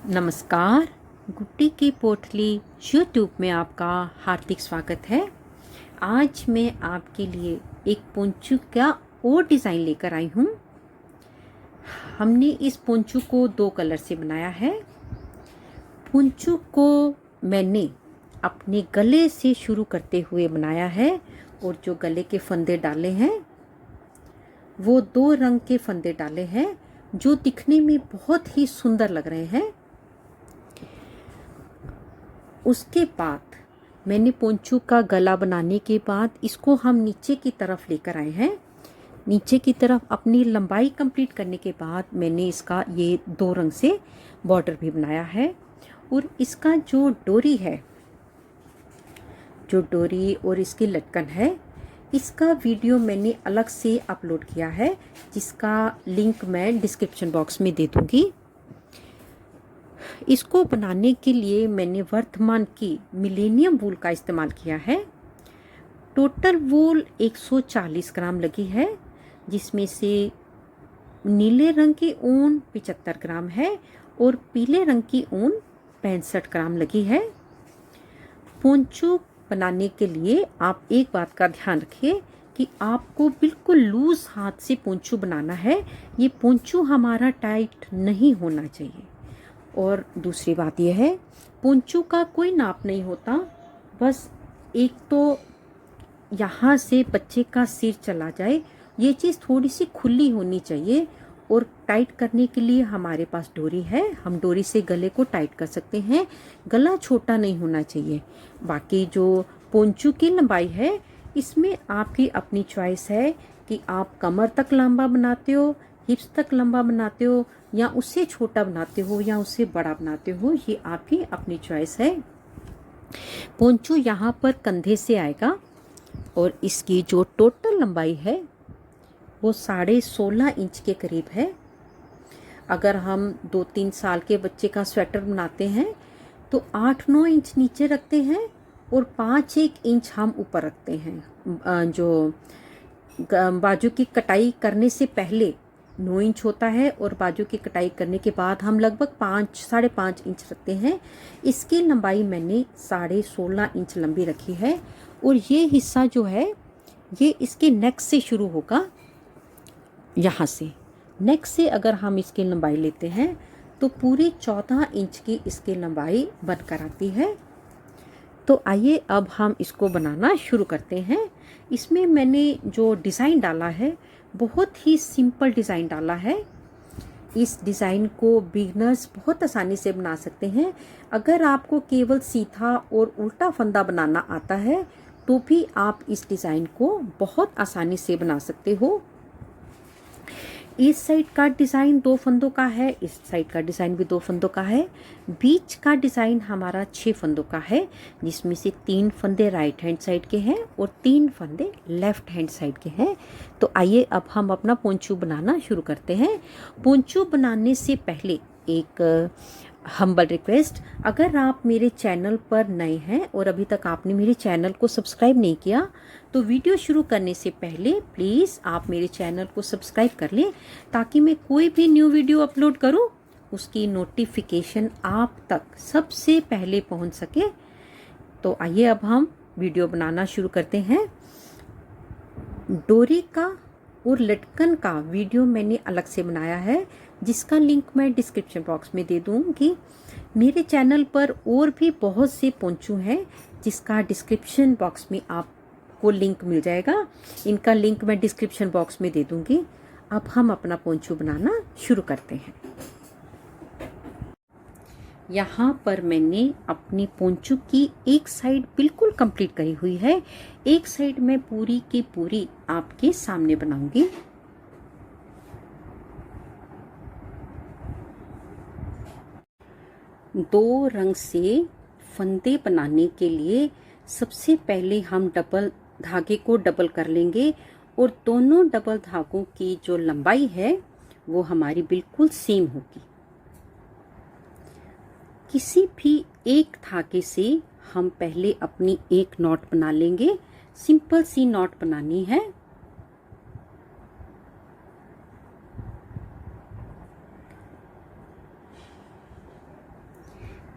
नमस्कार। गुड्डी की पोटली यूट्यूब में आपका हार्दिक स्वागत है। आज मैं आपके लिए एक पोंचू का और डिज़ाइन लेकर आई हूँ। हमने इस पोंचू को 2 कलर से बनाया है। पोंचू को मैंने अपने गले से शुरू करते हुए बनाया है और जो गले के फंदे डाले हैं वो 2 रंग के फंदे डाले हैं जो दिखने में बहुत ही सुंदर लग रहे हैं। उसके बाद मैंने पोंचू का गला बनाने के बाद इसको हम नीचे की तरफ लेकर आए हैं। नीचे की तरफ अपनी लंबाई कंप्लीट करने के बाद मैंने इसका ये 2 रंग से बॉर्डर भी बनाया है। और इसका जो डोरी है, जो डोरी और इसकी लटकन है, इसका वीडियो मैंने अलग से अपलोड किया है जिसका लिंक मैं डिस्क्रिप्शन बॉक्स में दे दूँगी। इसको बनाने के लिए मैंने वर्धमान की मिलेनियम वूल का इस्तेमाल किया है। टोटल वूल 140 ग्राम लगी है, जिसमें से नीले रंग की ऊन 75 ग्राम है और पीले रंग की ऊन 65 ग्राम लगी है। पोंचू बनाने के लिए आप एक बात का ध्यान रखिए कि आपको बिल्कुल लूज हाथ से पोंचू बनाना है। ये पोंचू हमारा टाइट नहीं होना चाहिए। और दूसरी बात यह है, पोंचू का कोई नाप नहीं होता, बस एक तो यहाँ से बच्चे का सिर चला जाए, ये चीज़ थोड़ी सी खुली होनी चाहिए। और टाइट करने के लिए हमारे पास डोरी है, हम डोरी से गले को टाइट कर सकते हैं। गला छोटा नहीं होना चाहिए। बाकी जो पोंचू की लंबाई है, इसमें आपकी अपनी चॉइस है कि आप कमर तक लंबा बनाते हो, हिप्स तक लंबा बनाते हो, या उससे छोटा बनाते हो या उससे बड़ा बनाते हो, ये आपकी अपनी चॉइस है। पोंचू यहाँ पर कंधे से आएगा और इसकी जो टोटल लंबाई है वो 16.5 इंच के करीब है। अगर हम 2-3 साल के बच्चे का स्वेटर बनाते हैं तो 8-9 इंच नीचे रखते हैं और 5-1 इंच हम ऊपर रखते हैं। जो बाजू की कटाई करने से पहले 9 इंच होता है और बाजू की कटाई करने के बाद हम लगभग 5-5.5 इंच रखते हैं। इसकी लंबाई मैंने 16.5 इंच लंबी रखी है। और ये हिस्सा जो है ये इसके नेक से शुरू होगा। यहाँ से नेक से अगर हम इसकी लंबाई लेते हैं तो पूरी 14 इंच की इसकी लंबाई बनकर आती है। तो आइए अब हम इसको बनाना शुरू करते हैं। इसमें मैंने जो डिज़ाइन डाला है बहुत ही सिंपल डिज़ाइन डाला है। इस डिज़ाइन को बिगनर्स बहुत आसानी से बना सकते हैं। अगर आपको केवल सीधा और उल्टा फंदा बनाना आता है तो भी आप इस डिज़ाइन को बहुत आसानी से बना सकते हो। इस साइड का डिज़ाइन 2 फंदों का है, इस साइड का डिज़ाइन भी 2 फंदों का है। बीच का डिज़ाइन हमारा 6 फंदों का है, जिसमें से 3 फंदे राइट हैंड साइड के हैं और 3 फंदे लेफ्ट हैंड साइड के हैं। तो आइए अब हम अपना पोंचू बनाना शुरू करते हैं। पोंचू बनाने से पहले एक हम्बल रिक्वेस्ट, अगर आप मेरे चैनल पर नए हैं और अभी तक आपने मेरे चैनल को सब्सक्राइब नहीं किया तो वीडियो शुरू करने से पहले प्लीज़ आप मेरे चैनल को सब्सक्राइब कर लें, ताकि मैं कोई भी न्यू वीडियो अपलोड करूं उसकी नोटिफिकेशन आप तक सबसे पहले पहुंच सके। तो आइए अब हम वीडियो बनाना शुरू करते हैं। डोरी का और लटकन का वीडियो मैंने अलग से बनाया है, जिसका लिंक मैं डिस्क्रिप्शन बॉक्स में दे दूँगी। मेरे चैनल पर और भी बहुत से पोंचू हैं जिसका डिस्क्रिप्शन बॉक्स में आपको लिंक मिल जाएगा। इनका लिंक मैं डिस्क्रिप्शन बॉक्स में दे दूँगी। अब हम अपना पोंचू बनाना शुरू करते हैं। यहाँ पर मैंने अपनी पोंचू की एक साइड बिल्कुल कंप्लीट करी हुई है, एक साइड मैं पूरी की पूरी आपके सामने बनाऊंगी। दो रंग से फंदे बनाने के लिए सबसे पहले हम डबल धागे को डबल कर लेंगे और दोनों डबल धागों की जो लंबाई है वो हमारी बिल्कुल सेम होगी। किसी भी एक धागे से हम पहले अपनी एक नॉट बना लेंगे। सिंपल सी नॉट बनानी है।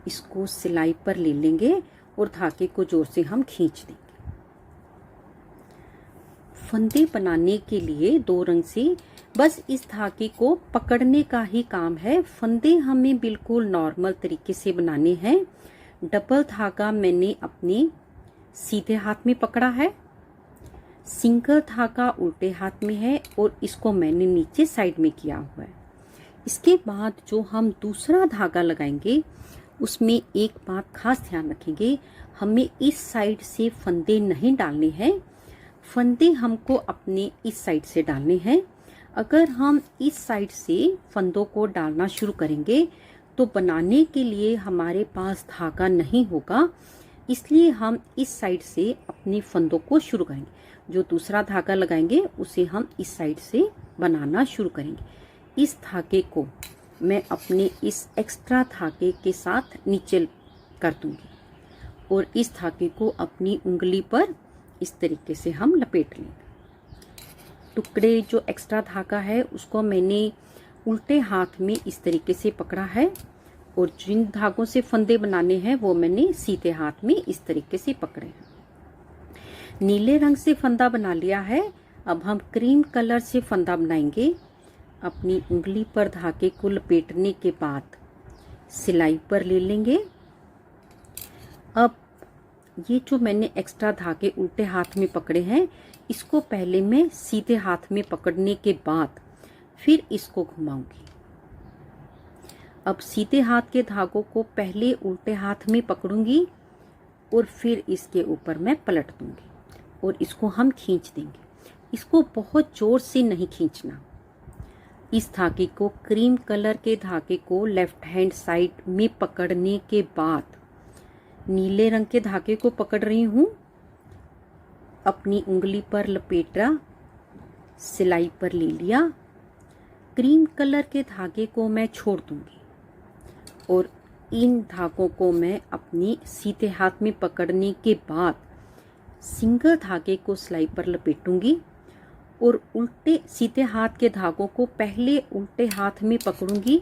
इसको सिलाई पर ले लेंगे और धागे को जोर से हम खींच देंगे। फंदे बनाने के लिए 2 रंग से बस इस धागे को पकड़ने का ही काम है। फंदे हमें बिल्कुल नॉर्मल तरीके से बनाने हैं। डबल धागा मैंने अपने सीधे हाथ में पकड़ा है, सिंगल धागा उल्टे हाथ में है और इसको मैंने नीचे साइड में किया हुआ है। इसके बाद जो हम दूसरा धागा लगाएंगे उसमें एक बात खास ध्यान रखेंगे, हमें इस साइड से फंदे नहीं डालने हैं, फंदे हमको अपने इस साइड से डालने हैं। अगर हम इस साइड से फंदों को डालना शुरू करेंगे तो बनाने के लिए हमारे पास धागा नहीं होगा, इसलिए हम इस साइड से अपने फंदों को शुरू करेंगे। जो दूसरा धागा लगाएंगे उसे हम इस साइड से बनाना शुरू करेंगे। इस धागे को मैं अपने इस एक्स्ट्रा धागे के साथ नीचे कर दूंगी और इस धागे को अपनी उंगली पर इस तरीके से हम लपेट लेंगे। टुकड़े जो एक्स्ट्रा धागा है उसको मैंने उल्टे हाथ में इस तरीके से पकड़ा है और जिन धागों से फंदे बनाने हैं वो मैंने सीधे हाथ में इस तरीके से पकड़े हैं। नीले रंग से फंदा बना लिया है। अब हम क्रीम कलर से फंदा बनाएंगे। अपनी उंगली पर धागे को लपेटने के बाद सिलाई पर ले लेंगे। अब ये जो मैंने एक्स्ट्रा धागे उल्टे हाथ में पकड़े हैं इसको पहले मैं सीधे हाथ में पकड़ने के बाद फिर इसको घुमाऊंगी। अब सीधे हाथ के धागों को पहले उल्टे हाथ में पकड़ूंगी और फिर इसके ऊपर मैं पलट दूंगी और इसको हम खींच देंगे। इसको बहुत जोर से नहीं खींचना। इस धागे को क्रीम कलर के धागे को लेफ्ट हैंड साइड में पकड़ने के बाद नीले रंग के धागे को पकड़ रही हूं, अपनी उंगली पर लपेटा, सिलाई पर ले लिया। क्रीम कलर के धागे को मैं छोड़ दूंगी और इन धागों को मैं अपनी सीधे हाथ में पकड़ने के बाद सिंगल धागे को सिलाई पर लपेटूंगी और उल्टे सीधे हाथ के धागों को पहले उल्टे हाथ में पकड़ूंगी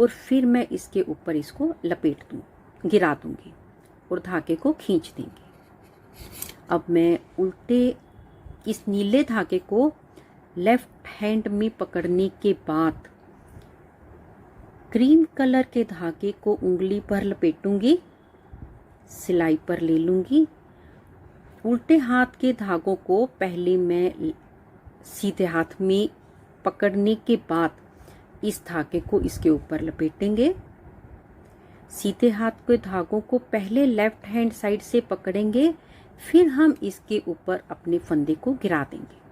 और फिर मैं इसके ऊपर इसको लपेट दूंगी, गिरा दूंगी और धागे को खींच देंगे। अब मैं उल्टे इस नीले धागे को लेफ्ट हैंड में पकड़ने के बाद क्रीम कलर के धागे को उंगली पर लपेटूंगी, सिलाई पर ले लूंगी। उल्टे हाथ के धागों को पहले मैं सीधे हाथ में पकड़ने के बाद इस धागे को इसके ऊपर लपेटेंगे। सीधे हाथ के धागों को पहले लेफ्ट हैंड साइड से पकड़ेंगे, फिर हम इसके ऊपर अपने फंदे को गिरा देंगे।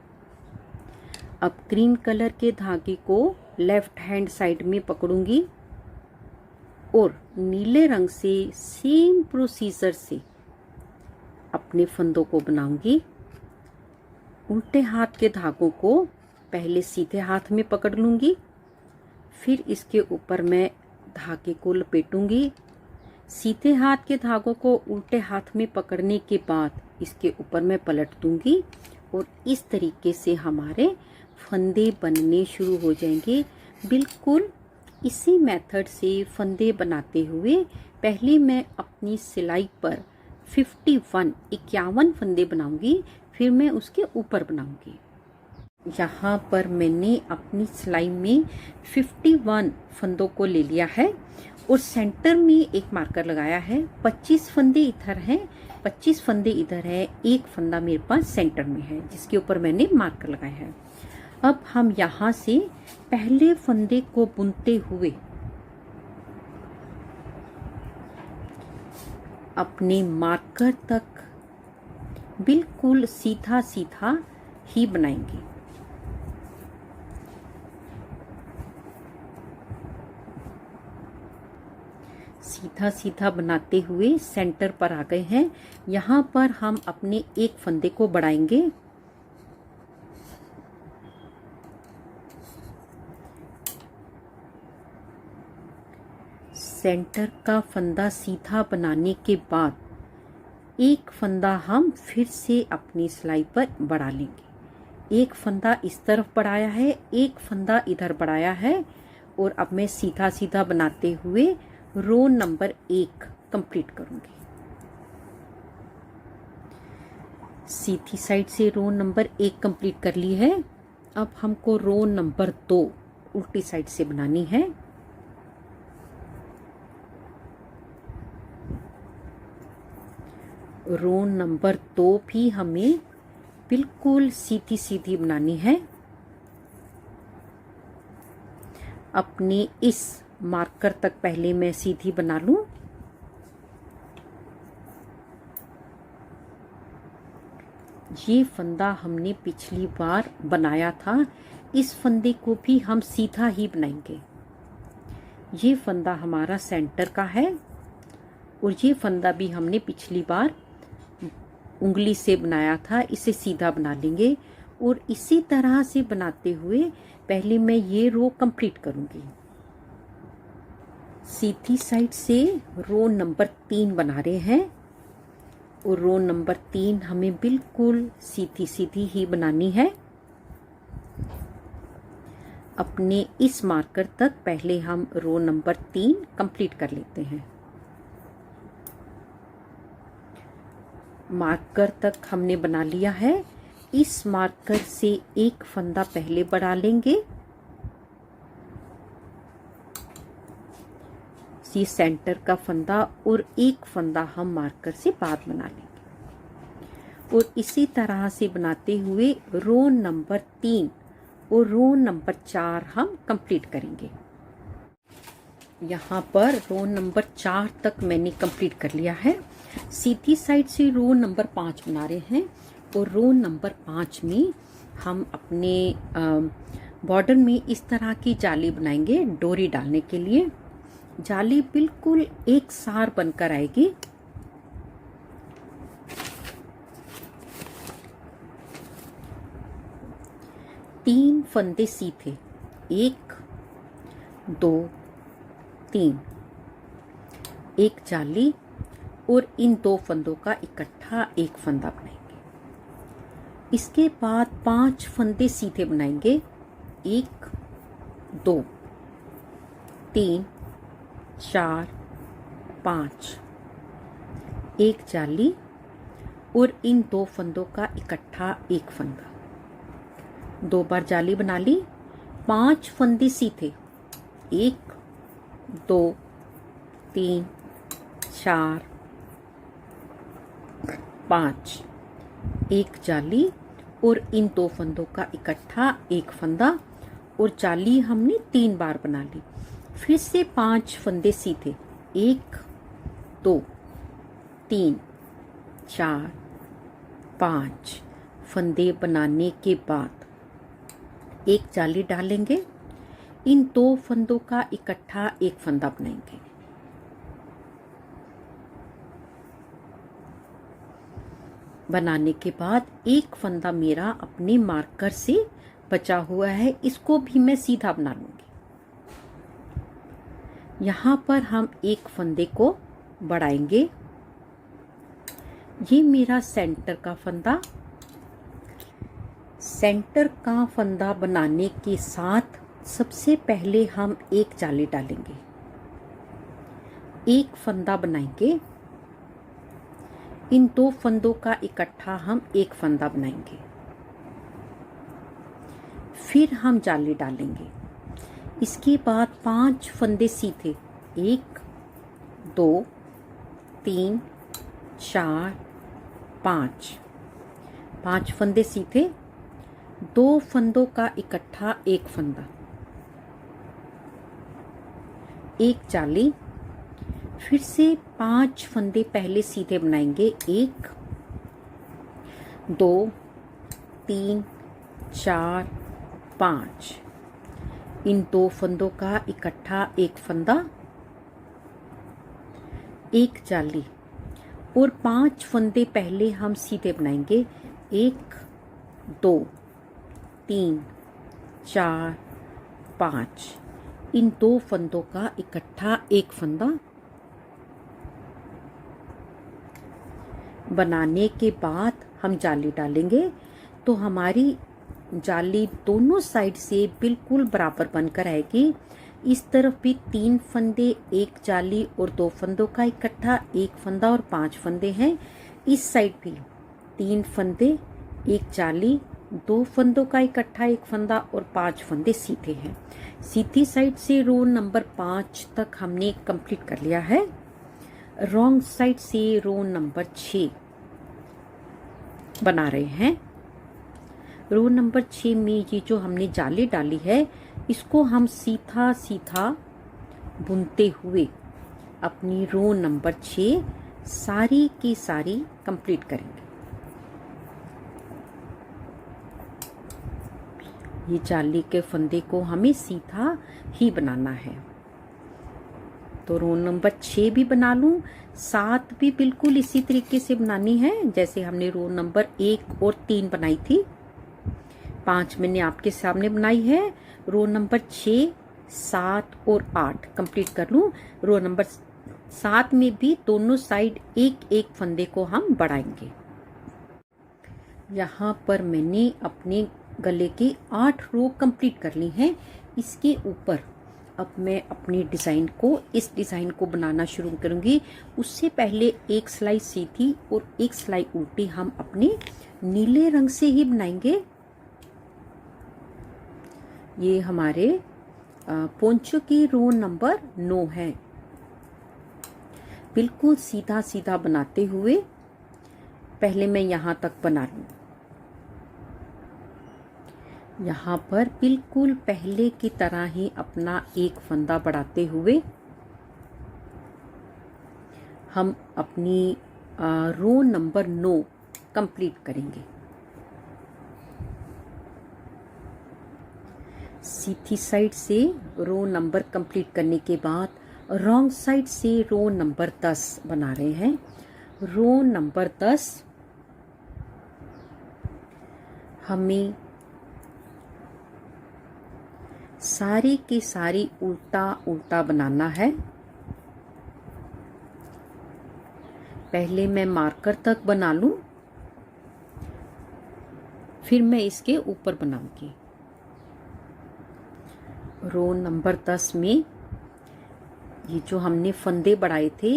अब क्रीम कलर के धागे को लेफ्ट हैंड साइड में पकड़ूंगी और नीले रंग से सेम प्रोसीजर से अपने फंदों को बनाऊंगी। उल्टे हाथ के धागों को पहले सीधे हाथ में पकड़ लूंगी, फिर इसके ऊपर मैं धागे को लपेटूंगी। सीधे हाथ के धागों को उल्टे हाथ में पकड़ने के बाद इसके ऊपर मैं पलट दूंगी और इस तरीके से हमारे फंदे बनने शुरू हो जाएंगे। बिल्कुल इसी मेथड से फंदे बनाते हुए पहले मैं अपनी सिलाई पर 51 फंदे बनाऊंगी, फिर मैं उसके ऊपर बनाऊंगी। यहाँ पर मैंने अपनी सिलाई में 51 फंदों को ले लिया है और सेंटर में एक मार्कर लगाया है। 25 फंदे इधर हैं, 25 फंदे इधर है, एक फंदा मेरे पास सेंटर में है जिसके ऊपर मैंने मार्कर लगाया है। अब हम यहाँ से पहले फंदे को बुनते हुए अपने मार्कर तक बिल्कुल सीधा सीधा ही बनाएंगे। सीधा सीधा बनाते हुए सेंटर पर आ गए हैं। यहाँ पर हम अपने एक फंदे को बढ़ाएंगे। सेंटर का फंदा सीधा बनाने के बाद एक फंदा हम फिर से अपनी सिलाई पर बढ़ा लेंगे। एक फंदा इस तरफ बढ़ाया है, एक फंदा इधर बढ़ाया है और अब मैं सीधा सीधा बनाते हुए रो नंबर 1 कंप्लीट करूंगी। सीधी साइड से रो नंबर 1 कंप्लीट कर ली है। अब हमको रो नंबर 2 उल्टी साइड से बनानी है। रो नंबर 2 भी हमें बिल्कुल सीधी सीधी बनानी है। अपने इस मार्कर तक पहले मैं सीधी बना लूं। ये फंदा हमने पिछली बार बनाया था, इस फंदे को भी हम सीधा ही बनाएंगे। ये फंदा हमारा सेंटर का है और ये फंदा भी हमने पिछली बार उंगली से बनाया था, इसे सीधा बना लेंगे। और इसी तरह से बनाते हुए पहले मैं ये रो कंप्लीट करूंगी। सीधी साइड से रो नंबर 3 बना रहे हैं और रो नंबर 3 हमें बिल्कुल सीधी सीधी ही बनानी है। अपने इस मार्कर तक पहले हम रो नंबर 3 कंप्लीट कर लेते हैं। मार्कर तक हमने बना लिया है। इस मार्कर से एक फंदा पहले बढ़ा लेंगे। ये सेंटर का फंदा और एक फंदा हम मार्कर से बाद बना लेंगे और इसी तरह से बनाते हुए रो नंबर 3 और रो नंबर 4 हम कंप्लीट करेंगे। यहाँ पर रो नंबर 4 तक मैंने कंप्लीट कर लिया है। सीधी साइड से रो नंबर 5 बना रहे हैं और रो नंबर 5 में हम अपने बॉर्डर में इस तरह की जाली बनाएंगे डोरी डालने के लिए। जाली बिल्कुल एक सार बनकर आएगी। तीन फंदे सीधे, 1 2 3, एक जाली और इन 2 फंदों का इकट्ठा एक फंदा बनाएंगे। इसके बाद 5 फंदे सीधे बनाएंगे, 1 2 3 4 5, एक जाली और इन 2 फंदों का इकट्ठा एक फंदा। 2 बार जाली बना ली। 5 फंदे सीधे, 1 2 3 4 5, एक जाली और इन 2 फंदों का इकट्ठा एक फंदा और जाली हमने 3 बार बना ली। फिर से 5 फंदे सीधे, 1 2 3 4 5 फंदे बनाने के बाद एक जाली डालेंगे। इन 2 फंदों का इकट्ठा एक फंदा बनाएंगे। बनाने के बाद एक फंदा मेरा अपने मार्कर से बचा हुआ है, इसको भी मैं सीधा बना लूंगी। यहाँ पर हम एक फंदे को बढ़ाएंगे। ये मेरा सेंटर का फंदा। सेंटर का फंदा बनाने के साथ सबसे पहले हम एक जाली डालेंगे, एक फंदा बनाएंगे। इन 2 फंदों का इकट्ठा हम एक फंदा बनाएंगे। फिर हम जाली डालेंगे। इसके बाद 5 फंदे सीधे, 1 2 3 4 5, 5 फंदे सीधे, 2 फंदों का इकट्ठा एक फंदा, एक जाली। फिर से 5 फंदे पहले सीधे बनाएंगे, 1 2 3 4 5, इन 2 फंदों का इकट्ठा एक फंदा, एक जाली और 5 फंदे पहले हम सीधे बनाएंगे, 1 2 3 4 5, इन 2 फंदों का इकट्ठा एक फंदा। बनाने के बाद हम जाली डालेंगे तो हमारी जाली दोनों साइड से बिल्कुल बराबर बनकर आएगी। इस तरफ भी 3 फंदे, एक जाली और 2 फंदों का इकट्ठा, एक फंदा और 5 फंदे हैं। इस साइड भी 3 फंदे, एक जाली, 2 फंदों का इकट्ठा, एक फंदा और 5 फंदे सीधे हैं। सीधी साइड से रो नंबर 5 तक हमने कंप्लीट कर लिया है। रॉन्ग साइड से रो नंबर 6 बना रहे हैं। रो नंबर 6 में ये जो हमने जाली डाली है, इसको हम सीधा सीधा बुनते हुए अपनी रो नंबर 6 सारी की सारी कंप्लीट करेंगे। ये जाली के फंदे को हमें सीधा ही बनाना है। तो रो नंबर 6 भी बना लूं, 7 भी बिल्कुल इसी तरीके से बनानी है जैसे हमने रो नंबर 1 और 3 बनाई थी। 5 मैंने आपके सामने बनाई है। रो नंबर 6, 7 और 8 कंप्लीट कर लूं। रो नंबर 7 में भी दोनों साइड एक एक फंदे को हम बढ़ाएंगे। यहाँ पर मैंने अपने गले की 8 रो कंप्लीट कर ली हैं। इसके ऊपर अब मैं अपनी डिज़ाइन को, इस डिज़ाइन को बनाना शुरू करूँगी। उससे पहले एक सिलाई सीधी और एक सिलाई उल्टी हम अपने नीले रंग से ही बनाएंगे। ये हमारे पोंचो की रो नंबर 9 है। बिल्कुल सीधा सीधा बनाते हुए पहले मैं यहाँ तक बना लूँ। यहाँ पर बिल्कुल पहले की तरह ही अपना एक फंदा बढ़ाते हुए हम अपनी रो नंबर 9 कंप्लीट करेंगे। सीधी साइड से रो नंबर कंप्लीट करने के बाद रॉन्ग साइड से रो नंबर 10 बना रहे हैं। रो नंबर 10 हमें सारी की सारी उल्टा उल्टा बनाना है। पहले मैं मार्कर तक बना लूं, फिर मैं इसके ऊपर बनाऊंगी। रो नंबर 10 में ये जो हमने फंदे बढ़ाए थे,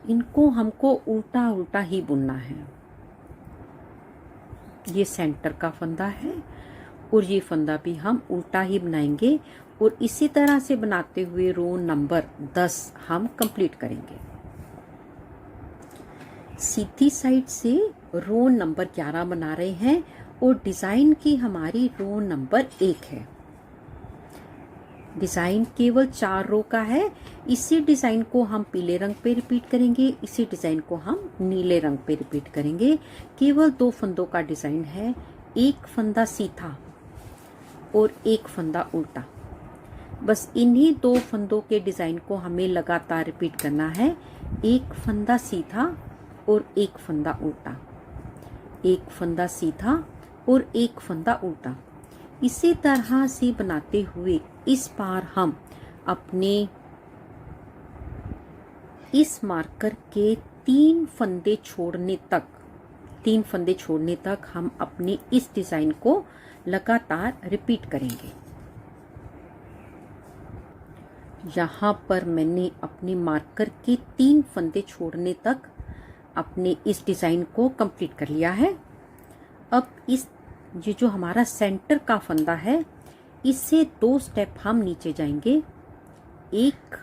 इनको हमको उल्टा उल्टा ही बुनना है। ये सेंटर का फंदा है और ये फंदा भी हम उल्टा ही बनाएंगे और इसी तरह से बनाते हुए रो नंबर 10 हम कंप्लीट करेंगे। सीधी साइड से रो नंबर 11 बना रहे हैं और डिजाइन की हमारी रो नंबर 1 है। डिजाइन केवल 4 रो का है। इसी डिजाइन को हम पीले रंग पे रिपीट करेंगे, इसी डिजाइन को हम नीले रंग पे रिपीट करेंगे। केवल 2 फंदों का डिजाइन है, एक फंदा सीधा और एक फंदा उल्टा। बस इन्हीं 2 फंदों के डिजाइन को हमें लगातार रिपीट करना है। एक फंदा सीधा और एक फंदा उल्टा, एक फंदा सीधा और एक फंदा उल्टा। इसी तरह से बनाते हुए इस बार हम अपने इस मार्कर के 3 फंदे छोड़ने तक हम अपने इस डिजाइन को लगातार रिपीट करेंगे। यहाँ पर मैंने अपने मार्कर के 3 फंदे छोड़ने तक अपने इस डिजाइन को कंप्लीट कर लिया है। अब ये जो हमारा सेंटर का फंदा है, इससे 2 स्टेप हम नीचे जाएंगे, 1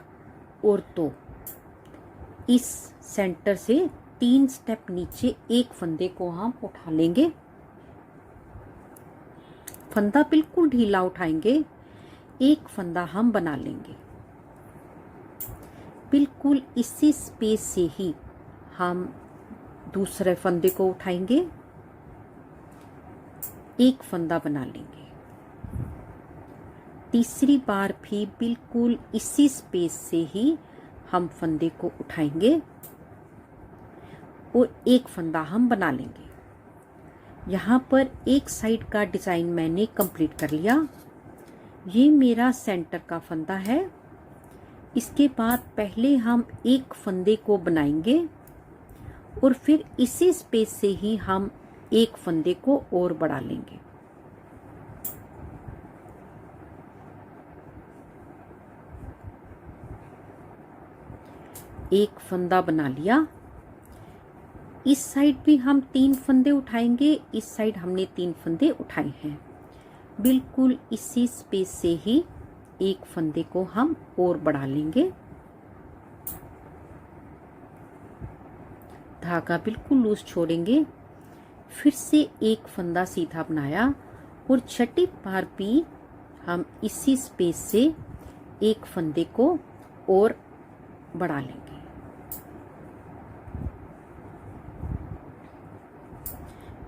और 2। इस सेंटर से 3 स्टेप नीचे एक फंदे को हम उठा लेंगे। फंदा बिल्कुल ढीला उठाएंगे, एक फंदा हम बना लेंगे। बिल्कुल इसी स्पेस से ही हम दूसरे फंदे को उठाएंगे, एक फंदा बना लेंगे। तीसरी बार भी बिल्कुल इसी स्पेस से ही हम फंदे को उठाएंगे और एक फंदा हम बना लेंगे। यहाँ पर एक साइड का डिजाइन मैंने कंप्लीट कर लिया। ये मेरा सेंटर का फंदा है। इसके बाद पहले हम एक फंदे को बनाएंगे और फिर इसी स्पेस से ही हम एक फंदे को और बढ़ा लेंगे। एक फंदा बना लिया। इस साइड भी हम 3 फंदे उठाएंगे, इस साइड हमने 3 फंदे उठाए हैं। बिल्कुल इसी स्पेस से ही एक फंदे को हम और बढ़ा लेंगे। धागा बिल्कुल लूज छोड़ेंगे। फिर से एक फंदा सीधा बनाया और छठी बार भी हम इसी स्पेस से एक फंदे को और बढ़ा लेंगे।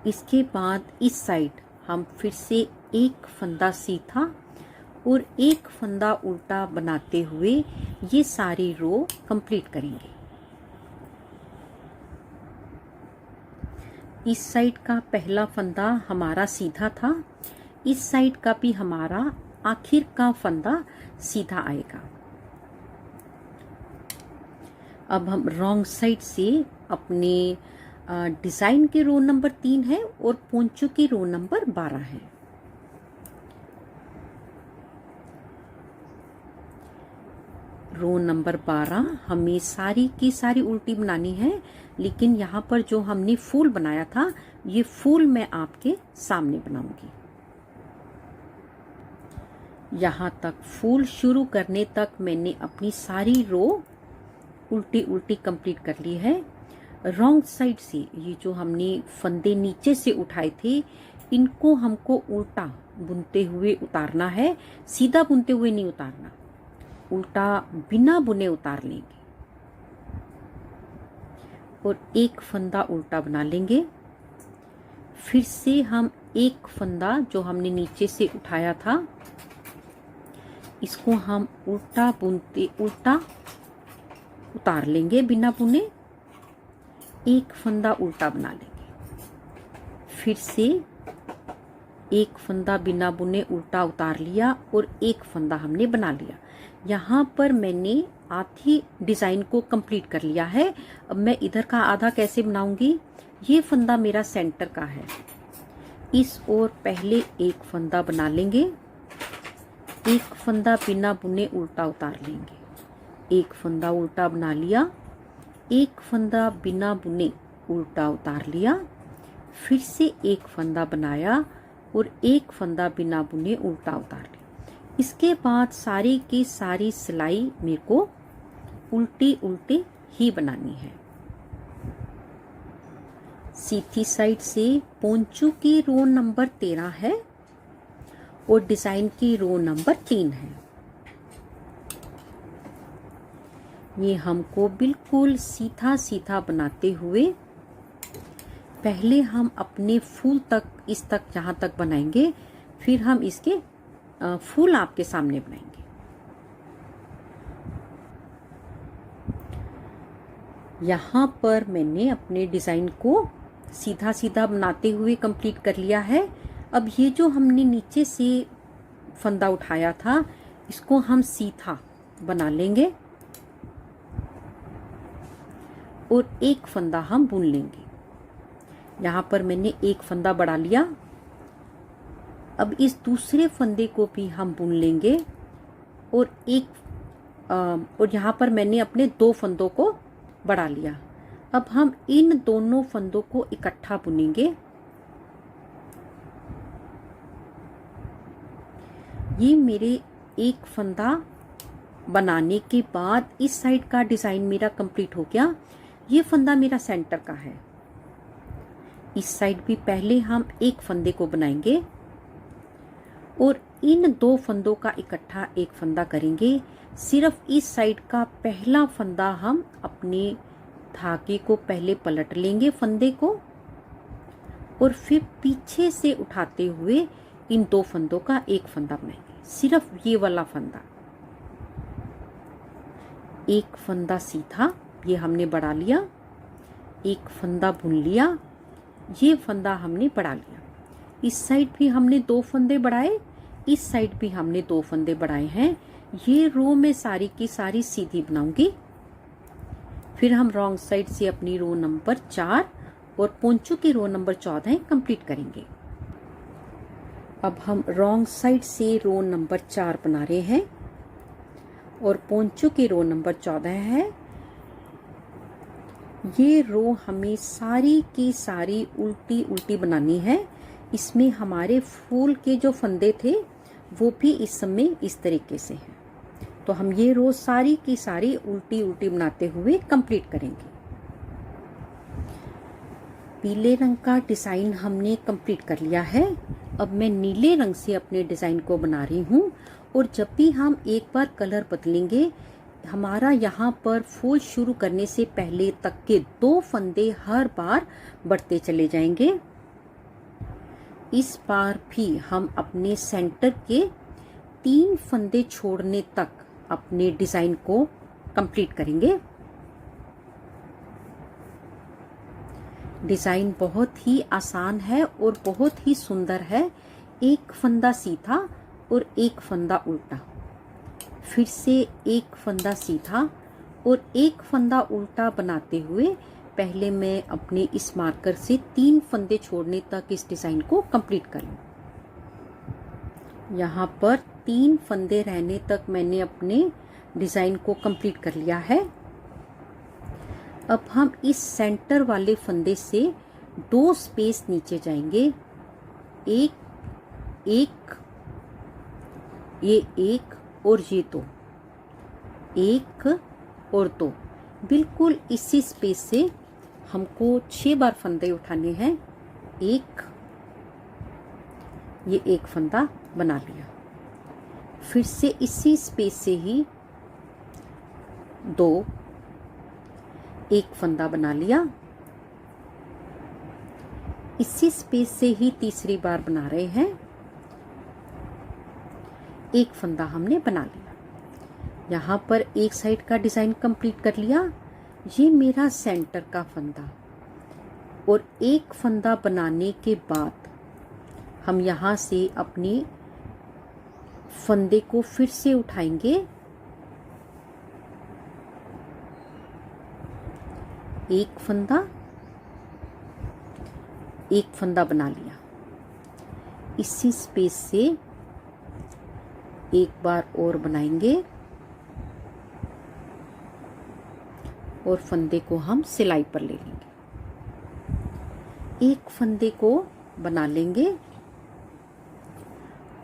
इसके बाद इस साइड हम फिर से एक फंदा सीधा और एक फंदा उल्टा बनाते हुए ये सारी रो कंप्लीट करेंगे। इस साइड का पहला फंदा हमारा सीधा था, इस साइड का भी हमारा आखिर का फंदा सीधा आएगा। अब हम रॉन्ग साइड से अपने डिज़ाइन की रो नंबर 3 है और पोंचो की रो नंबर 12 है। रो नंबर 12 हमें सारी की सारी उल्टी बनानी है, लेकिन यहाँ पर जो हमने फूल बनाया था ये फूल मैं आपके सामने बनाऊंगी। यहाँ तक फूल शुरू करने तक मैंने अपनी सारी रो उल्टी उल्टी कंप्लीट कर ली है। रॉन्ग साइड से ये जो हमने फंदे नीचे से उठाए थे इनको हमको उल्टा बुनते हुए उतारना है, सीधा बुनते हुए नहीं उतारना, उल्टा बिना बुने उतार लेंगे और एक फंदा उल्टा बना लेंगे। फिर से हम एक फंदा जो हमने नीचे से उठाया था इसको हम उल्टा बुनते उल्टा उतार लेंगे बिना बुने, एक फंदा उल्टा बना लेंगे। फिर से एक फंदा बिना बुने उल्टा उतार लिया और एक फंदा हमने बना लिया। यहाँ पर मैंने आधी डिज़ाइन को कंप्लीट कर लिया है। अब मैं इधर का आधा कैसे बनाऊंगी, ये फंदा मेरा सेंटर का है, इस ओर पहले एक फंदा बना लेंगे, एक फंदा बिना बुने उल्टा उतार लेंगे, एक फंदा उल्टा बना लिया, एक फंदा बिना बुने उल्टा उतार लिया, फिर से एक फंदा बनाया और एक फंदा बिना बुने उल्टा उतार लिया। इसके बाद सारी की सारी सिलाई मेरे को उल्टी उल्टी ही बनानी है। सीधी साइड से पोंचू की रो नंबर 13 है और डिजाइन की रो नंबर 3 है। ये हमको बिल्कुल सीधा सीधा बनाते हुए पहले हम अपने फूल तक इस तक जहां तक बनाएंगे, फिर हम इसके फूल आपके सामने बनाएंगे। यहाँ पर मैंने अपने डिज़ाइन को सीधा सीधा बनाते हुए कंप्लीट कर लिया है। अब ये जो हमने नीचे से फंदा उठाया था इसको हम सीधा बना लेंगे और एक फंदा हम बुन लेंगे। यहाँ पर मैंने एक फंदा बढ़ा लिया। अब इस दूसरे फंदे को भी हम बुन लेंगे और और यहाँ पर मैंने अपने 2 फंदों को बढ़ा लिया। अब हम इन दोनों फंदों को इकट्ठा बुनेंगे। ये मेरे एक फंदा बनाने के बाद इस साइड का डिज़ाइन मेरा कंप्लीट हो गया। ये फंदा मेरा सेंटर का है। इस साइड भी पहले हम एक फंदे को बनाएंगे और इन 2 फंदों का इकट्ठा एक फंदा करेंगे। सिर्फ इस साइड का पहला फंदा हम अपने धागे को पहले पलट लेंगे फंदे को और फिर पीछे से उठाते हुए इन 2 फंदों का एक फंदा बनाएंगे। सिर्फ ये वाला फंदा, एक फंदा सीधा ये हमने बढ़ा लिया, एक फंदा बुन लिया, ये फंदा हमने बढ़ा लिया। इस साइड भी हमने 2 फंदे बढ़ाए, इस साइड भी हमने 2 फंदे बढ़ाए हैं। ये रो में सारी की सारी सीधी बनाऊंगी। फिर हम रॉन्ग साइड से अपनी रो नंबर 4 और पोंचू की रो नंबर 14 कंप्लीट करेंगे। अब हम रॉन्ग साइड से रो नंबर 4 बना रहे हैं और पोंचू की रो नंबर 14 है। ये रो हमें सारी की सारी उल्टी उल्टी बनानी है। इसमें हमारे फूल के जो फंदे थे वो भी इस समय इस तरीके से हैं। तो हम ये रो सारी की सारी उल्टी उल्टी बनाते हुए कंप्लीट करेंगे। पीले रंग का डिज़ाइन हमने कंप्लीट कर लिया है। अब मैं नीले रंग से अपने डिज़ाइन को बना रही हूँ। और जब भी हम एक बार कलर बदलेंगे, हमारा यहाँ पर फूल शुरू करने से पहले तक के 2 फंदे हर बार बढ़ते चले जाएंगे। इस बार भी हम अपने सेंटर के 3 फंदे छोड़ने तक अपने डिज़ाइन को कंप्लीट करेंगे। डिज़ाइन बहुत ही आसान है और बहुत ही सुंदर है। एक फंदा सीधा और एक फंदा उल्टा, फिर से एक फंदा सीधा और एक फंदा उल्टा बनाते हुए पहले मैं अपने इस मार्कर से 3 फंदे छोड़ने तक इस डिज़ाइन को कंप्लीट कर लूँ। यहाँ पर 3 फंदे रहने तक मैंने अपने डिज़ाइन को कंप्लीट कर लिया है। अब हम इस सेंटर वाले फंदे से 2 स्पेस नीचे जाएंगे। एक और ये 2, 1 और 2, बिल्कुल इसी स्पेस से हमको 6 बार फंदे उठाने हैं। ये एक फंदा बना लिया, फिर से इसी स्पेस से ही 2, एक फंदा बना लिया। इसी स्पेस से ही तीसरी बार बना रहे हैं, एक फंदा हमने बना लिया। यहाँ पर एक साइड का डिज़ाइन कंप्लीट कर लिया। ये मेरा सेंटर का फंदा, और एक फंदा बनाने के बाद हम यहाँ से अपने फंदे को फिर से उठाएंगे। एक फंदा बना लिया। इसी स्पेस से एक बार और बनाएंगे और फंदे को हम सिलाई पर ले लेंगे। एक फंदे को बना लेंगे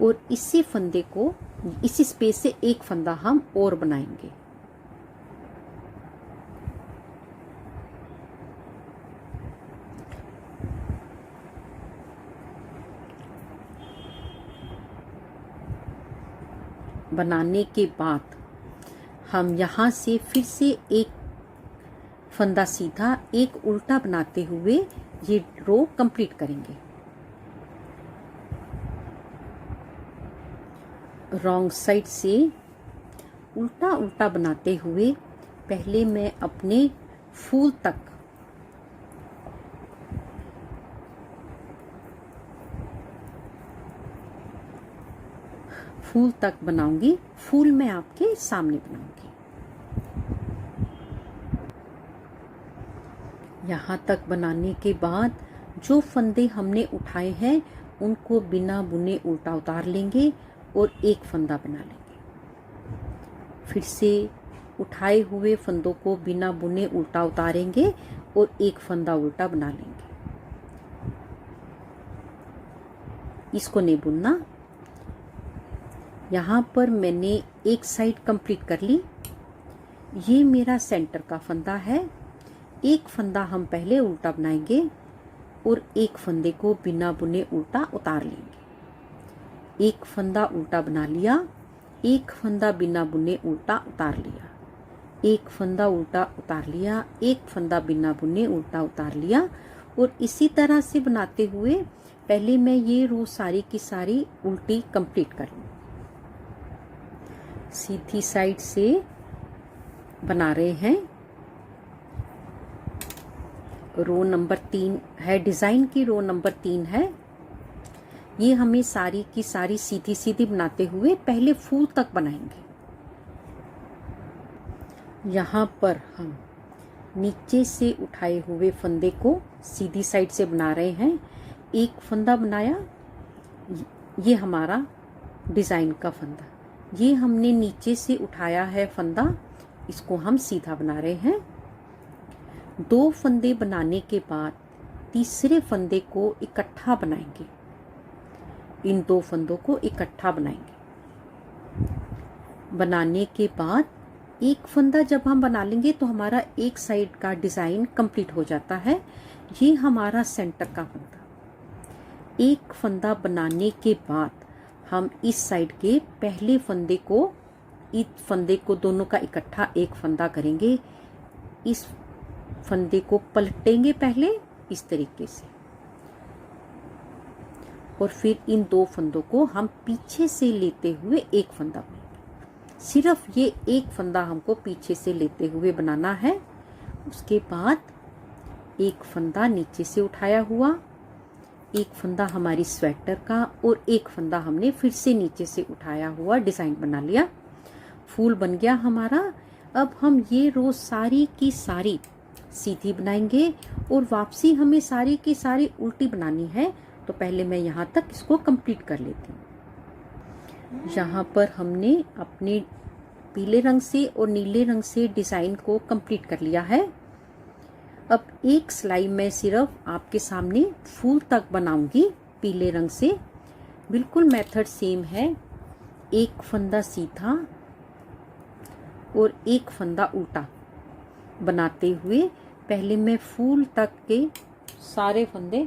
और इसी फंदे को, इसी स्पेस से एक फंदा हम और बनाएंगे। बनाने के बाद हम यहाँ से फिर से एक फंदा सीधा, एक उल्टा बनाते हुए ये रो कंप्लीट करेंगे। रॉन्ग साइड से उल्टा उल्टा बनाते हुए पहले मैं अपने फूल तक बनाऊंगी। फूल मैं आपके सामने बनाऊंगी। यहाँ तक बनाने के बाद जो फंदे हमने उठाए हैं उनको बिना बुने उल्टा उतार लेंगे और एक फंदा बना लेंगे। फिर से उठाए हुए फंदों को बिना बुने उल्टा उतारेंगे और एक फंदा उल्टा बना लेंगे। इसको नहीं बुनना। यहाँ पर मैंने एक साइड कंप्लीट कर ली। ये मेरा सेंटर का फंदा है। एक फंदा हम पहले उल्टा बनाएंगे और एक फंदे को बिना बुने उल्टा उतार लेंगे। एक फंदा उल्टा बना लिया, एक फंदा बिना बुने उल्टा उतार लिया, एक फंदा उल्टा उतार लिया, एक फंदा बिना बुने उल्टा उतार लिया। और इसी तरह से बनाते हुए पहले मैं ये रो सारी की सारी उल्टी कंप्लीट कर लूँ। सीधी साइड से बना रहे हैं। रो नंबर 3 है, डिज़ाइन की रो नंबर 3 है। ये हमें सारी की सारी सीधी सीधी बनाते हुए पहले फूल तक बनाएंगे। यहाँ पर हम नीचे से उठाए हुए फंदे को सीधी साइड से बना रहे हैं। एक फंदा बनाया, ये हमारा डिज़ाइन का फंदा। ये हमने नीचे से उठाया है फंदा, इसको हम सीधा बना रहे हैं। 2 फंदे बनाने के बाद तीसरे फंदे को इकट्ठा बनाएंगे। इन 2 फंदों को इकट्ठा बनाएंगे। बनाने के बाद एक फंदा जब हम बना लेंगे तो हमारा एक साइड का डिज़ाइन कंप्लीट हो जाता है। ये हमारा सेंटर का फंदा। एक फंदा बनाने के बाद हम इस साइड के पहले फंदे को, इस फंदे को दोनों का इकट्ठा एक फंदा करेंगे। इस फंदे को पलटेंगे पहले इस तरीके से, और फिर इन 2 फंदों को हम पीछे से लेते हुए एक फंदा बनाएंगे। सिर्फ ये एक फंदा हमको पीछे से लेते हुए बनाना है। उसके बाद एक फंदा नीचे से उठाया हुआ, एक फंदा हमारी स्वेटर का, और एक फंदा हमने फिर से नीचे से उठाया हुआ डिज़ाइन बना लिया। फूल बन गया हमारा। अब हम ये रो सारी की सारी सीधी बनाएंगे और वापसी हमें सारी की सारी उल्टी बनानी है। तो पहले मैं यहाँ तक इसको कंप्लीट कर लेती हूँ। यहाँ पर हमने अपने पीले रंग से और नीले रंग से डिज़ाइन को कंप्लीट कर लिया है। अब एक सिलाई में सिर्फ आपके सामने फूल तक बनाऊंगी पीले रंग से। बिल्कुल मेथड सेम है। एक फंदा सीधा और एक फंदा उल्टा बनाते हुए पहले मैं फूल तक के सारे फंदे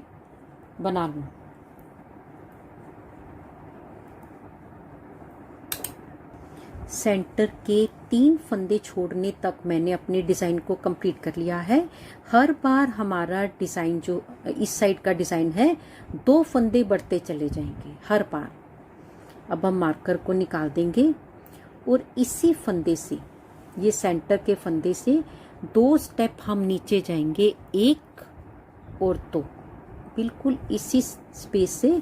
बना लूँ। सेंटर के 3 फंदे छोड़ने तक मैंने अपने डिज़ाइन को कंप्लीट कर लिया है। हर बार हमारा डिज़ाइन जो इस साइड का डिज़ाइन है 2 फंदे बढ़ते चले जाएंगे हर बार। अब हम मार्कर को निकाल देंगे और इसी फंदे से, ये सेंटर के फंदे से 2 स्टेप हम नीचे जाएंगे, 1 और 2। बिल्कुल इसी स्पेस से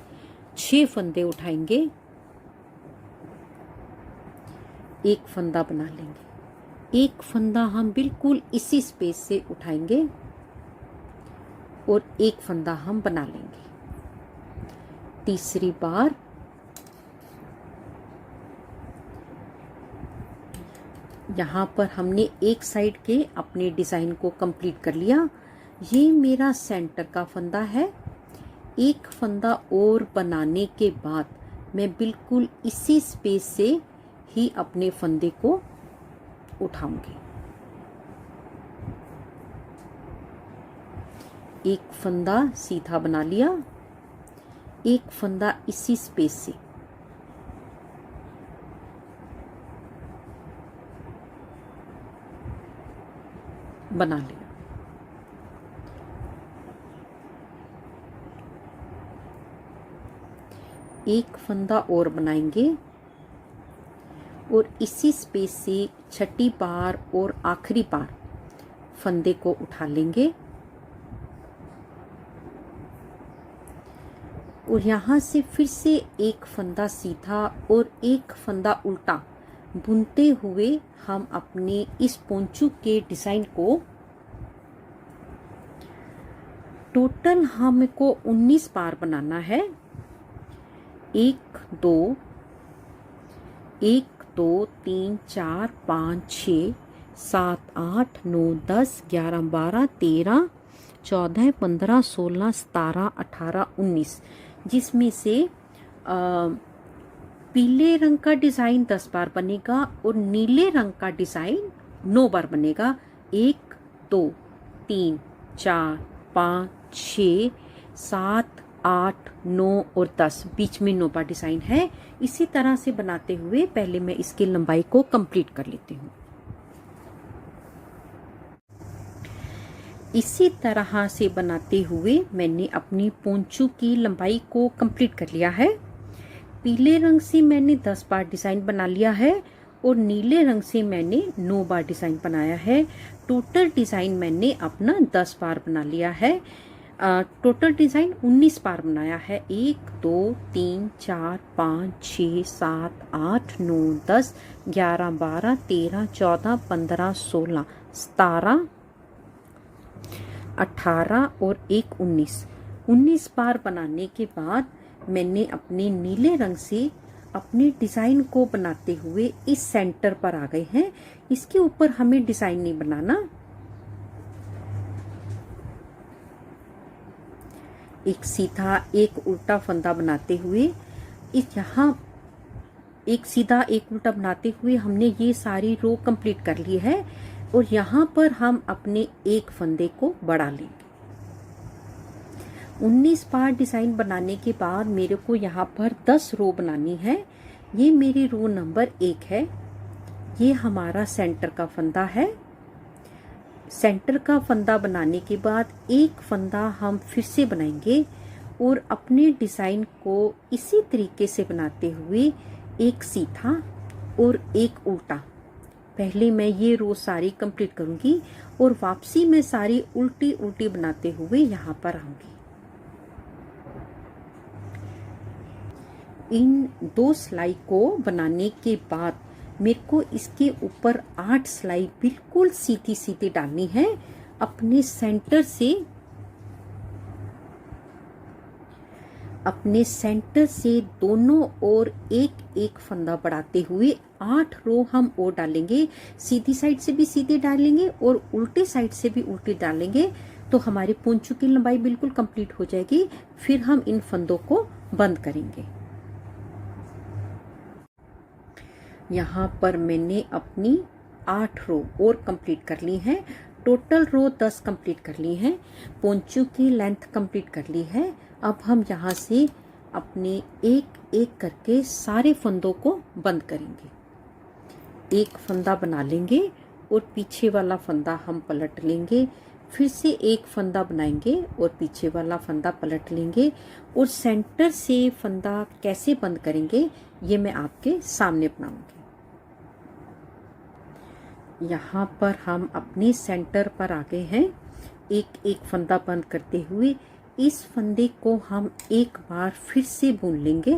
6 फंदे उठाएंगे, एक फंदा बना लेंगे। एक फंदा हम बिल्कुल इसी स्पेस से उठाएंगे और एक फंदा हम बना लेंगे। तीसरी बार यहाँ पर हमने एक साइड के अपने डिज़ाइन को कंप्लीट कर लिया। ये मेरा सेंटर का फंदा है। एक फंदा और बनाने के बाद मैं बिल्कुल इसी स्पेस से ही अपने फंदे को उठाऊंगी। एक फंदा सीधा बना लिया, एक फंदा इसी स्पेस से बना लिया। एक फंदा और बनाएंगे और इसी स्पेस से छठी बार और आखिरी बार फंदे को उठा लेंगे और यहाँ से फिर से एक फंदा सीधा और एक फंदा उल्टा बुनते हुए हम अपने इस पोंचू के डिज़ाइन को टोटल हमको 19 बार बनाना है। 1 2 2 3 4 5 6 7 8 9 10 11 12 13 14 15 16 17 18 19, जिसमें से पीले रंग का डिज़ाइन 10 बार बनेगा और नीले रंग का डिज़ाइन 9 बार बनेगा। 1 2 3 4 5 6 7 8 9 और 10, बीच में 9 बार डिज़ाइन है। इसी तरह से बनाते हुए पहले मैं इसकी लंबाई को कंप्लीट कर लेती हूँ। इसी तरह से बनाते हुए मैंने अपनी पोंचू की लंबाई को कंप्लीट कर लिया है। पीले रंग से मैंने 10 बार डिज़ाइन बना लिया है और नीले रंग से मैंने 9 बार डिज़ाइन बनाया है। टोटल डिज़ाइन मैंने अपना 10 बार बना लिया है। टोटल डिज़ाइन 19 बार बनाया है। 1 2 3 4 5 6 7 8 9 10 11 12 13 14 15 16 17 18 और 1 19 बार बनाने के बाद मैंने अपने नीले रंग से अपने डिज़ाइन को बनाते हुए इस सेंटर पर आ गए हैं। इसके ऊपर हमें डिज़ाइन नहीं बनाना। एक सीधा एक उल्टा फंदा बनाते हुए इस यहाँ एक सीधा एक उल्टा बनाते हुए हमने ये सारी रो कंप्लीट कर ली है। और यहाँ पर हम अपने एक फंदे को बढ़ा लेंगे। 19 पार्ट डिज़ाइन बनाने के बाद मेरे को यहाँ पर 10 रो बनानी है। ये मेरी रो नंबर 1 है। ये हमारा सेंटर का फंदा है। सेंटर का फंदा बनाने के बाद एक फंदा हम फिर से बनाएंगे और अपने डिज़ाइन को इसी तरीके से बनाते हुए एक सीधा और एक उल्टा, पहले मैं ये रो सारी कंप्लीट करूंगी और वापसी में सारी उल्टी उल्टी बनाते हुए यहाँ पर आऊंगी। इन 2 सिलाई को बनाने के बाद मेरे को इसके ऊपर 8 सिलाई बिल्कुल सीधी सीधी डालनी है। अपने सेंटर से दोनों ओर एक एक फंदा बढ़ाते हुए 8 रो हम और डालेंगे। सीधी साइड से भी सीधी डालेंगे और उल्टी साइड से भी उल्टी डालेंगे तो हमारी पोंचू की लंबाई बिल्कुल कंप्लीट हो जाएगी। फिर हम इन फंदों को बंद करेंगे। यहाँ पर मैंने अपनी 8 रो और कंप्लीट कर ली है। टोटल रो 10 कंप्लीट कर ली है। पोंचू की लेंथ कंप्लीट कर ली है। अब हम यहाँ से अपने एक एक करके सारे फंदों को बंद करेंगे। एक फंदा बना लेंगे और पीछे वाला फंदा हम पलट लेंगे। फिर से एक फंदा बनाएंगे और पीछे वाला फंदा पलट लेंगे। और सेंटर से फंदा कैसे बंद करेंगे ये मैं आपके सामने बनाऊंगी। यहाँ पर हम अपने सेंटर पर आ गए हैं। एक एक फंदा बंद करते हुए इस फंदे को हम एक बार फिर से बुन लेंगे।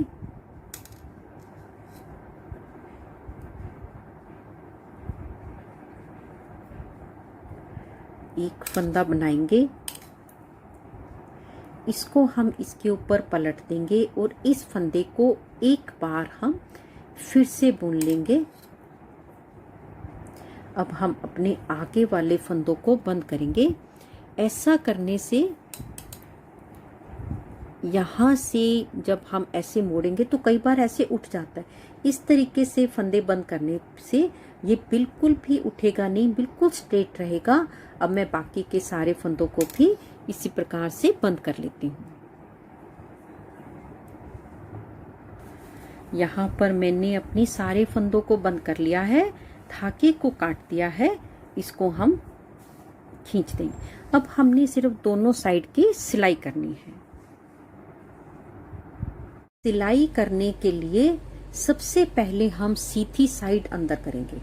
एक फंदा बनाएंगे, इसको हम इसके ऊपर पलट देंगे और इस फंदे को एक बार हम फिर से बुन लेंगे। अब हम अपने आगे वाले फंदों को बंद करेंगे। ऐसा करने से यहाँ से जब हम ऐसे मोड़ेंगे तो कई बार ऐसे उठ जाता है। इस तरीके से फंदे बंद करने से ये बिल्कुल भी उठेगा नहीं, बिल्कुल स्ट्रेट रहेगा। अब मैं बाकी के सारे फंदों को भी इसी प्रकार से बंद कर लेती हूँ। यहाँ पर मैंने अपनी सारे फंदों को बंद कर लिया है। धागे को काट दिया है, इसको हम खींच देंगे। अब हमने सिर्फ दोनों साइड की सिलाई करनी है। सिलाई करने के लिए सबसे पहले हम सीधी साइड अंदर करेंगे।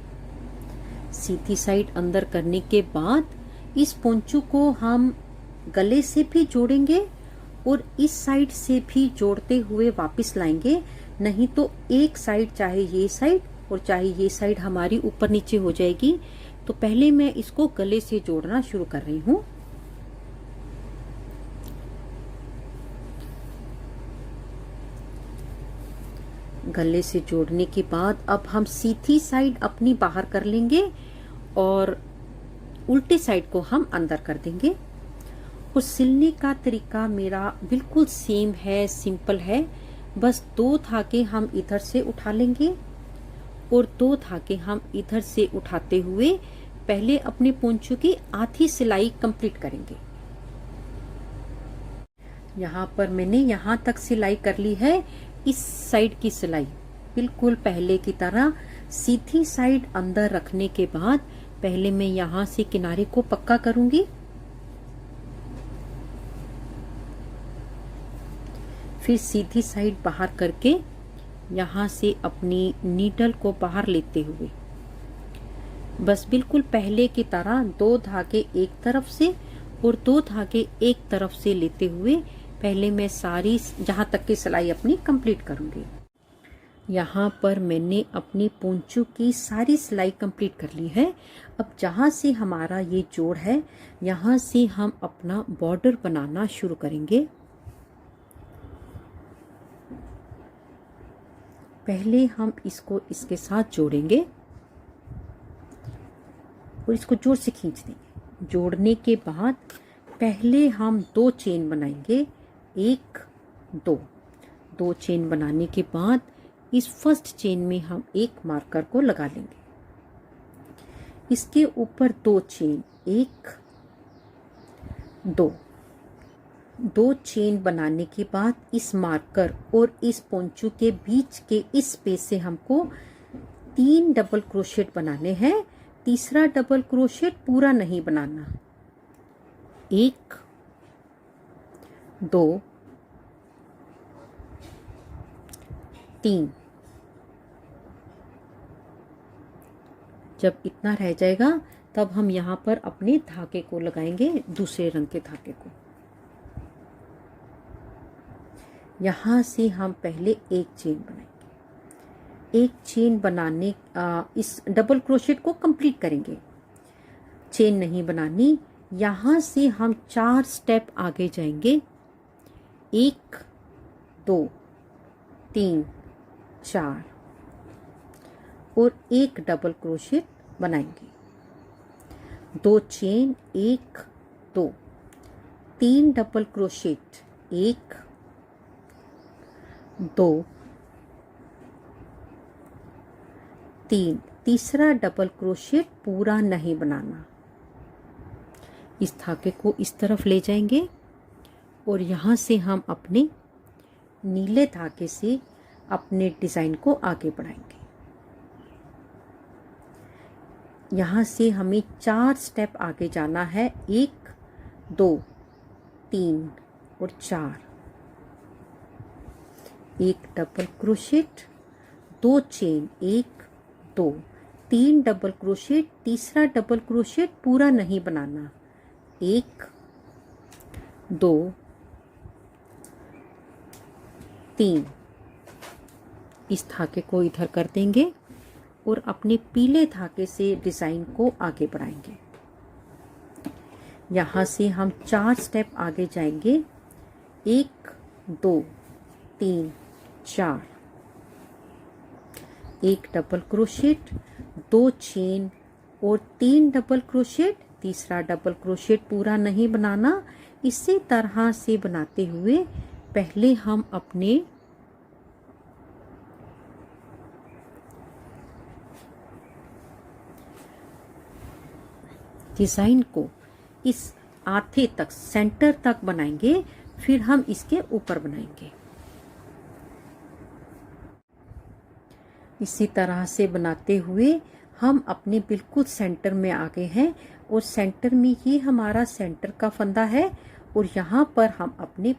सीधी साइड अंदर करने के बाद इस पोंचू को हम गले से भी जोड़ेंगे और इस साइड से भी जोड़ते हुए वापस लाएंगे। नहीं तो एक साइड, चाहे ये साइड और चाहे ये साइड हमारी ऊपर नीचे हो जाएगी। तो पहले मैं इसको गले से जोड़ना शुरू कर रही हूँ। गले से जोड़ने के बाद अब हम सीधी साइड अपनी बाहर कर लेंगे और उल्टी साइड को हम अंदर कर देंगे। और सिलने का तरीका मेरा बिल्कुल सेम है, सिंपल है। बस 2 धागे हम इधर से उठा लेंगे और 2 धागे हम इधर से उठाते हुए पहले अपने पोंचू की आधी सिलाई कंप्लीट करेंगे। यहाँ पर मैंने यहाँ तक सिलाई कर ली है। इस साइड की सिलाई बिल्कुल पहले की तरह सीधी साइड अंदर रखने के बाद पहले मैं यहाँ से किनारे को पक्का करूंगी। फिर सीधी साइड बाहर करके यहाँ से अपनी नीडल को बाहर लेते हुए बस बिल्कुल पहले की तरह 2 धागे एक तरफ से और 2 धागे एक तरफ से लेते हुए पहले मैं सारी जहाँ तक की सिलाई अपनी कंप्लीट करूंगी। यहाँ पर मैंने अपनी पोंचू की सारी सिलाई कंप्लीट कर ली है। अब जहाँ से हमारा ये जोड़ है यहाँ से हम अपना बॉर्डर बनाना शुरू करेंगे। पहले हम इसको इसके साथ जोड़ेंगे और इसको जोर से खींच देंगे। जोड़ने के बाद पहले हम 2 चेन बनाएंगे। एक, दो। दो चेन बनाने के बाद इस फर्स्ट चेन में हम एक मार्कर को लगा लेंगे। इसके ऊपर दो चेन, एक, दो। दो चेन बनाने के बाद इस मार्कर और इस पोंचू के बीच के इस स्पेस से हमको 3 डबल क्रोशेट बनाने हैं। तीसरा डबल क्रोशेट पूरा नहीं बनाना। एक, दो, तीन। जब इतना रह जाएगा तब हम यहाँ पर अपने धागे को लगाएंगे, दूसरे रंग के धागे को। यहाँ से हम पहले एक चेन बनाएंगे। एक चेन बनाने इस डबल क्रोशेट को कंप्लीट करेंगे। चेन नहीं बनानी। यहाँ से हम 4 स्टेप आगे जाएंगे। 1, 2, 3, 4 और एक डबल क्रोशेट बनाएंगे। दो चेन, 1, 2, 3 डबल क्रोशेट, 1, 2, 3। तीसरा डबल क्रोशेट पूरा नहीं बनाना। इस धागे को इस तरफ ले जाएंगे और यहाँ से हम अपने नीले धागे से अपने डिज़ाइन को आगे बढ़ाएंगे। यहाँ से हमें 4 स्टेप आगे जाना है। 1, 2, 3 और 4। एक डबल क्रोशेट, दो चेन, 1, 2, 3 डबल क्रोशेट। तीसरा डबल क्रोशेट पूरा नहीं बनाना। 1, 2, 3। इस धागे को इधर कर देंगे और अपने पीले धागे से डिज़ाइन को आगे बढ़ाएंगे। यहाँ से हम 4 स्टेप आगे जाएंगे। 1, 2, 3, 4। एक डबल क्रोशेट, दो चेन और 3 डबल क्रोशेट। तीसरा डबल क्रोशेट पूरा नहीं बनाना। इसी तरह से बनाते हुए पहले हम अपने डिज़ाइन को इस आधे तक, सेंटर तक बनाएंगे, फिर हम इसके ऊपर बनाएंगे। इसी तरह से बनाते हुए हम अपने बिल्कुल सेंटर में आ गए हैं और सेंटर में ये हमारा सेंटर का फंदा है और यहाँ पर हम अपने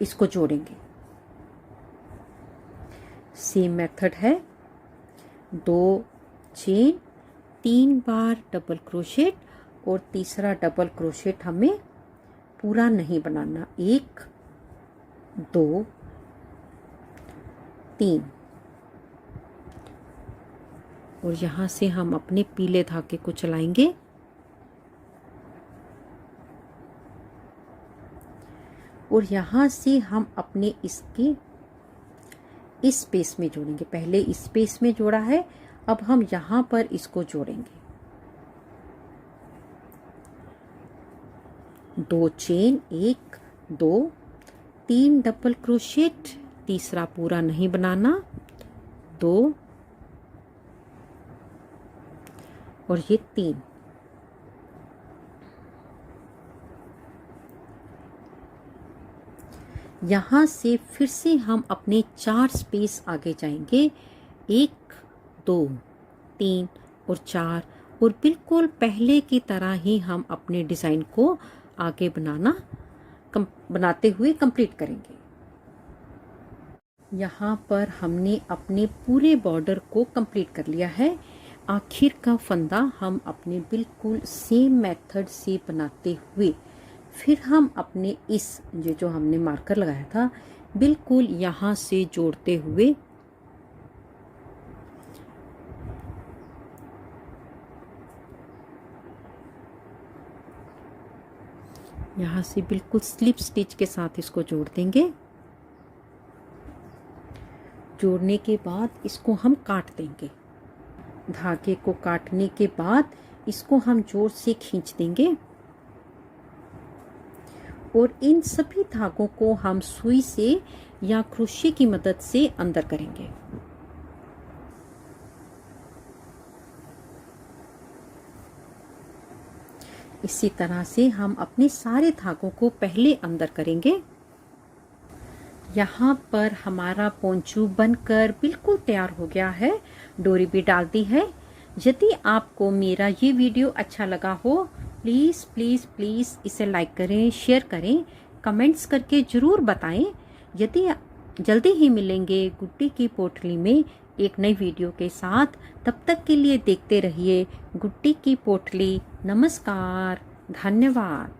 इसको जोड़ेंगे। सेम मेथड है। 2 चेन, 3 बार डबल क्रोशेट और तीसरा डबल क्रोशेट हमें पूरा नहीं बनाना। 1, 2, 3 और यहाँ से हम अपने पीले धागे को चलाएंगे और यहाँ से हम अपने इसके इस स्पेस में जोड़ेंगे। पहले इस स्पेस में जोड़ा है, अब हम यहाँ पर इसको जोड़ेंगे। 2 चेन, 1, 2, 3 डबल क्रोशेट। तीसरा पूरा नहीं बनाना। 2 और ये 3। यहाँ से फिर से हम अपने 4 स्पेस आगे जाएंगे। 1, 2, 3 और 4 और बिल्कुल पहले की तरह ही हम अपने डिज़ाइन को आगे बनाते हुए कंप्लीट करेंगे। यहाँ पर हमने अपने पूरे बॉर्डर को कंप्लीट कर लिया है। आखिर का फंदा हम अपने बिल्कुल सेम मेथड से बनाते हुए फिर हम अपने इस जो हमने मार्कर लगाया था बिल्कुल यहाँ से जोड़ते हुए यहाँ से बिल्कुल स्लिप स्टिच के साथ इसको जोड़ देंगे। जोड़ने के बाद इसको हम काट देंगे। धागे को काटने के बाद इसको हम जोर से खींच देंगे और इन सभी धागों को हम सुई से या क्रोशे की मदद से अंदर करेंगे। इसी तरह से हम अपने सारे धागों को पहले अंदर करेंगे। यहाँ पर हमारा पोंचू बनकर बिल्कुल तैयार हो गया है। डोरी भी डाल दी है। यदि आपको मेरा ये वीडियो अच्छा लगा हो, प्लीज़ प्लीज़ प्लीज़ इसे लाइक करें, शेयर करें, कमेंट्स करके ज़रूर बताएं। यदि जल्दी ही मिलेंगे गुड्डी की पोटली में एक नई वीडियो के साथ। तब तक के लिए देखते रहिए गुड्डी की पोटली। नमस्कार, धन्यवाद।